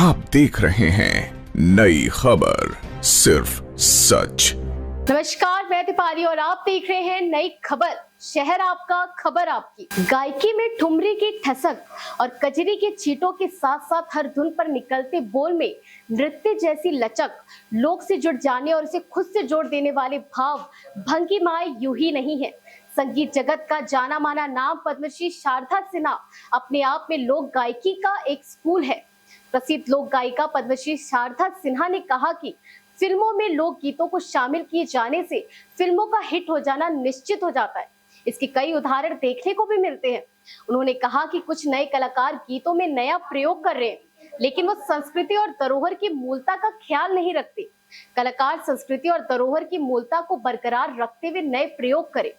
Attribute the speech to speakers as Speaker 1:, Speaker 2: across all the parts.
Speaker 1: आप देख रहे हैं नई खबर, सिर्फ सच।
Speaker 2: नमस्कार, मैं दीपाली और आप देख रहे हैं नई खबर, शहर आपका, खबर आपकी। गायकी में ठुमरी की ठसक और कजरी के छींटों के साथ साथ हर धुन पर निकलते बोल में नृत्य जैसी लचक, लोग से जुड़ जाने और उसे खुद से जोड़ देने वाले भाव भंगिमाएं यूं ही नहीं है। संगीत जगत का जाना माना नाम पद्मश्री शारदा सिन्हा अपने आप में लोक गायकी का एक स्कूल है। प्रसिद्ध लोक गायिका पद्मश्री शारदा सिन्हा ने कहा कि फिल्मों में लोक गीतों को शामिल किए जाने से फिल्मों का हिट हो जाना निश्चित हो जाता है। इसके कई उदाहरण देखने को भी मिलते हैं। उन्होंने कहा कि कुछ नए कलाकार गीतों में नया प्रयोग कर रहे हैं, लेकिन वो संस्कृति और धरोहर की मूलता का ख्याल नहीं रखते। कलाकार संस्कृति और धरोहर की मूलता को बरकरार रखते हुए नए प्रयोग करें।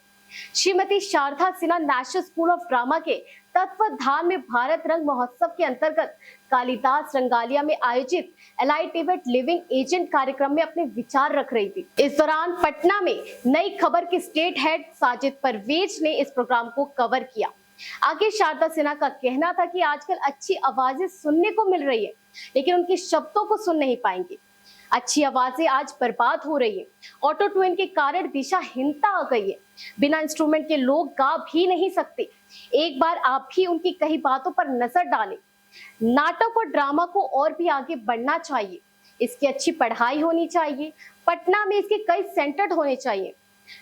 Speaker 2: Shrimati Sharda Sinha national school of drama के तत्वाधान में भारत रंग महोत्सव के अंतर्गत कालिदास रंगालिया में आयोजित एलाइटेड लिविंग एजेंट कार्यक्रम में अपने विचार रख रही थी। इस दौरान पटना में नई खबर के स्टेट हेड साजिद परवेज ने इस प्रोग्राम को कवर किया। आगे शारदा सिन्हा का कहना था कि आजकल अच्छी आवाजें सुनने को मिल रही है, लेकिन उनके शब्दों को सुन नहीं पाएंगे। अच्छी आवाजें आज बर्बाद हो रही है। ऑटो ट्यून के कारण दिशाहीनता आ गई है। बिना इंस्ट्रूमेंट के लोग गा भी नहीं सकते। एक बार आप भी उनकी कई बातों पर नजर डालें। नाटक और ड्रामा को और भी आगे बढ़ना चाहिए। इसकी अच्छी पढ़ाई होनी चाहिए। पटना में इसके कई सेंटर होने चाहिए।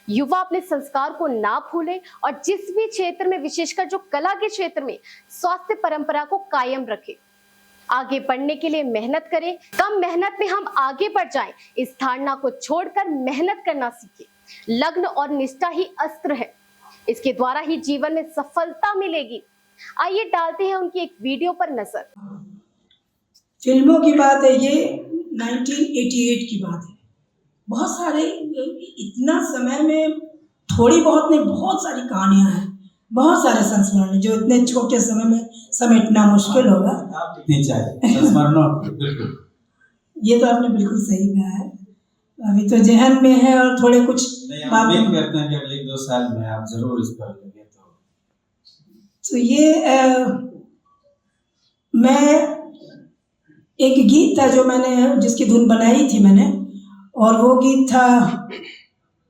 Speaker 2: युवा अपने संस्कार को ना भूले और जिस भी क्षेत्र में, विशेषकर जो कला के क्षेत्र में, स्वास्थ्य परंपरा को कायम रखे। आगे बढ़ने के लिए मेहनत करें। कम मेहनत में हम आगे बढ़ जाएं। इस धारणा को छोड़कर मेहनत करना सीखें। लग्न और निष्ठा ही अस्त्र है। इसके द्वारा ही जीवन में सफलता मिलेगी। आइए डालते हैं उनकी एक वीडियो पर नजर।
Speaker 3: फिल्मों की बात है, ये 1988 की बात है। बहुत सारे, इतना समय में थोड़ी बहुत नहीं, बहुत सारी कहानियां हैं, बहुत सारे संस्मरण जो इतने छोटे समय में समेटना मुश्किल होगा। ये तो आपने बिल्कुल सही कहा है। अभी तो जहन में है और थोड़े कुछ
Speaker 4: बातें करते हैं कि अगले 2 साल में आप जरूर इस पर लगे।
Speaker 3: तो ये मैं एक गीत था जो मैंने, जिसकी धुन बनाई थी मैंने, और वो गीत था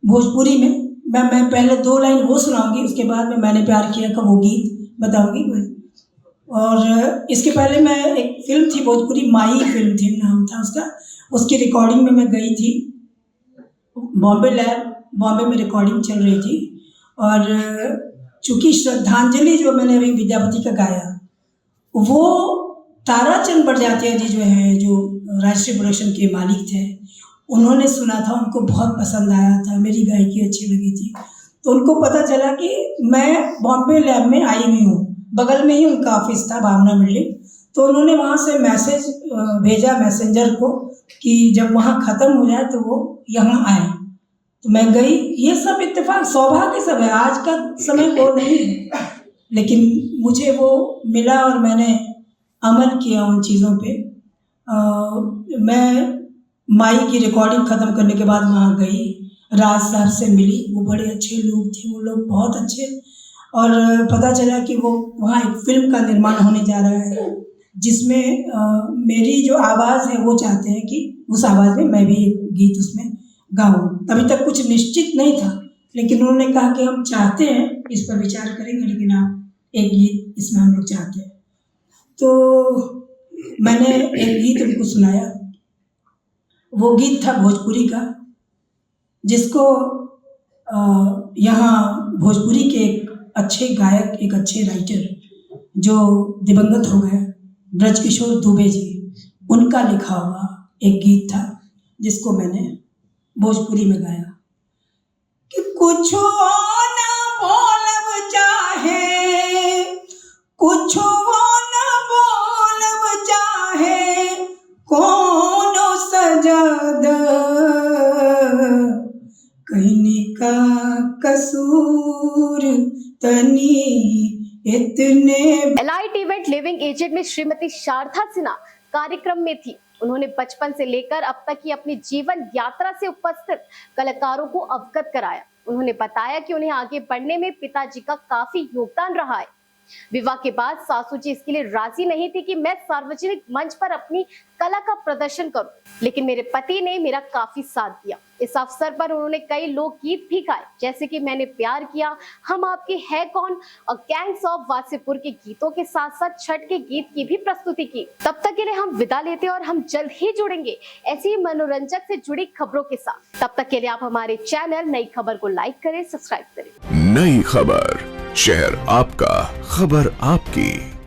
Speaker 3: भोजपुरी में। मैं पहले 2 लाइन वो सुनाऊंगी, उसके बाद में मैंने प्यार किया का वो गीत बताऊंगी। और इसके पहले मैं, एक फिल्म थी भोजपुरी, माई फिल्म थी, नाम था उसका। उसकी रिकॉर्डिंग में मैं गई थी बॉम्बे में रिकॉर्डिंग चल रही थी। और चूँकि श्रद्धांजलि जो मैंने अभी विद्यापति का गाया, वो ताराचंद बड़जात्या जी जो है, जो राष्ट्रीय प्रोडक्शन के मालिक थे, उन्होंने सुना था, उनको बहुत पसंद आया था, मेरी गायकी अच्छी लगी थी। तो उनको पता चला कि मैं बॉम्बे लैब में आई हुई हूँ, बगल में ही उनका ऑफिस था, भावना बिल्डिंग। तो उन्होंने वहाँ से मैसेज भेजा मैसेंजर को कि जब वहाँ ख़त्म हो जाए तो वो यहाँ आए। तो मैं गई। ये सब इत्तेफाक, सौभाग्य सब है। आज का समय वो नहीं है, लेकिन मुझे वो मिला और मैंने अमल किया उन चीज़ों पे। मैं माई की रिकॉर्डिंग ख़त्म करने के बाद वहाँ गई, राज साहब से मिली। वो बड़े अच्छे लोग थे, वो लोग बहुत अच्छे। और पता चला कि वो वहाँ एक फ़िल्म का निर्माण होने जा रहा है, जिसमें मेरी जो आवाज़ है, वो चाहते हैं कि उस आवाज़ में मैं भी एक गीत उसमें गाऊँ। अभी तक कुछ निश्चित नहीं था, लेकिन उन्होंने कहा कि हम चाहते हैं, इस पर विचार करेंगे, लेकिन आप एक गीत इसमें हम लोग चाहते हैं। तो मैंने एक गीत उनको सुनाया। वो गीत था भोजपुरी का, जिसको यहाँ भोजपुरी के एक अच्छे गायक, एक अच्छे राइटर जो दिवंगत हो गए, ब्रजकिशोर दुबे जी, उनका लिखा हुआ एक गीत था, जिसको मैंने भोजपुरी में गाया कि कुछो ना बोलब चाहे, कुछो ना बोलब चाहे, कोनो सजद कहने का कसूर तनी इतने।
Speaker 2: एलाइटेड लिविंग एजेंट में श्रीमती शारदा सिन्हा कार्यक्रम में थी। उन्होंने बचपन से लेकर अब तक की अपनी जीवन यात्रा से उपस्थित कलाकारों को अवगत कराया। उन्होंने बताया कि उन्हें आगे बढ़ने में पिताजी का काफी योगदान रहा है। विवाह के बाद सासू जी इसके लिए राजी नहीं थी कि मैं सार्वजनिक मंच पर अपनी कला का प्रदर्शन करूं, लेकिन मेरे पति ने मेरा काफी साथ दिया। इस अवसर पर उन्होंने कई लोकगीत भी गाए, जैसे कि मैंने प्यार किया, हम आपके है कौन और गैंग्स ऑफ वासेपुर के गीतों के साथ साथ छठ के गीत की भी प्रस्तुति की। तब तक के लिए हम विदा लेते हैं और हम जल्द ही जुड़ेंगे ऐसी मनोरंजक से जुड़ी खबरों के साथ। तब तक के लिए आप हमारे चैनल नई खबर को लाइक करें, सब्सक्राइब करें।
Speaker 1: नई खबर, शहर आपका, खबर आपकी।